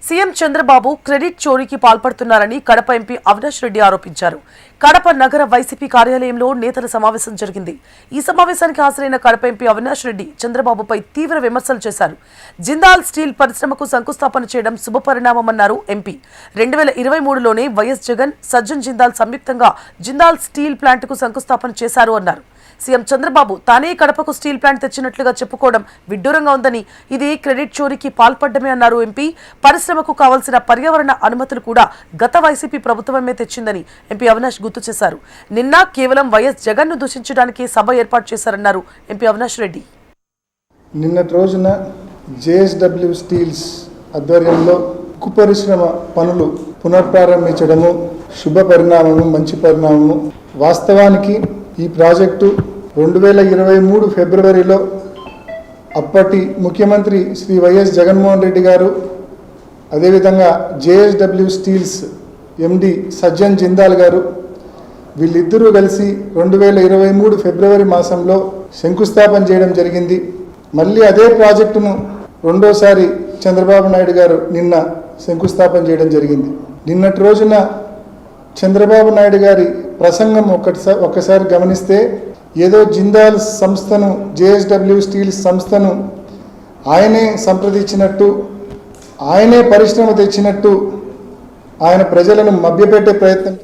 CM Chandrababu credit చోరీకి పాల్పడుతున్నారని Kadapa MP Avinash Reddy ఆరోపించారు. కడప నగర వైసీపీ కార్యాలయంలో నేతల సమావేశం జరిగింది. ఈ సమావేశానికి హాజరైన కడప ఎంపీ అవినాష్ రెడ్డి చంద్రబాబుపై తీవ్ర విమర్శలు చేశారు. జిందాల్ స్టీల్ పరిశ్రమకు శంకుస్థాపన చేయడం శుభపరిణామమన్నారు ఎంపీ. 2023లోనే వైఎస్ జగన్, సజ్జన్ జిందాల్ సంయుక్తంగా జిందాల్ స్టీల్ ప్లాంట్కు శంకుస్థాపన చేశారు అన్నారు. సీఎం చంద్రబాబు తానే కడపకు స్టీల్ ప్లాంట్ తెచ్చినట్లుగా చెప్పుకోవడం విడ్డూరంగా ఉందని, ఇది క్రెడిట్ చోరీకి పాల్పడ్డమే అన్నారు ఎంపీ. పరిశ్రమకు కావాల్సిన పర్యావరణ అనుమతులు కూడా గత వైసీపీ ప్రభుత్వమే తెచ్చిందని ఎంపీ అవినాష్ గుర్తు చేశారు. నిన్న కేవలం వైఎస్ జగన్ ను దూషించడానికి సభ ఏర్పాటు చేశారన్నారు ఎంపీ అవినాష్ రెడ్డి. నిన్నటి రోజున జేఎస్డబ్ల్యూ స్టీల్స్ ఆధ్వర్యంలో ఉక్కు పరిశ్రమ పనులు పునఃప్రారంభించడము శుభ పరిణామము, మంచి పరిణామము. వాస్తవానికి ఈ ప్రాజెక్టు 2023 ఫిబ్రవరిలో అప్పటి ముఖ్యమంత్రి శ్రీ వైఎస్ జగన్మోహన్ రెడ్డి గారు, అదేవిధంగా జేఎస్డబ్ల్యూ స్టీల్స్ ఎండి సజ్జన్ జిందాల్ గారు వీళ్ళిద్దరూ కలిసి 2023 ఫిబ్రవరి మాసంలో శంకుస్థాపన చేయడం జరిగింది. మళ్ళీ అదే ప్రాజెక్టును రెండోసారి చంద్రబాబు నాయుడు గారు నిన్న శంకుస్థాపన చేయడం జరిగింది. నిన్నటి రోజున చంద్రబాబు నాయుడు గారి ప్రసంగం ఒక్కసారి గమనిస్తే ఏదో జిందాల్ సంస్థను, జేఎస్డబ్ల్యూ స్టీల్ సంస్థను ఆయనే సంప్రదించినట్టు, ఆయనే పరిశ్రమ తెచ్చినట్టు ఆయన ప్రజలను మభ్యపెట్టే ప్రయత్నం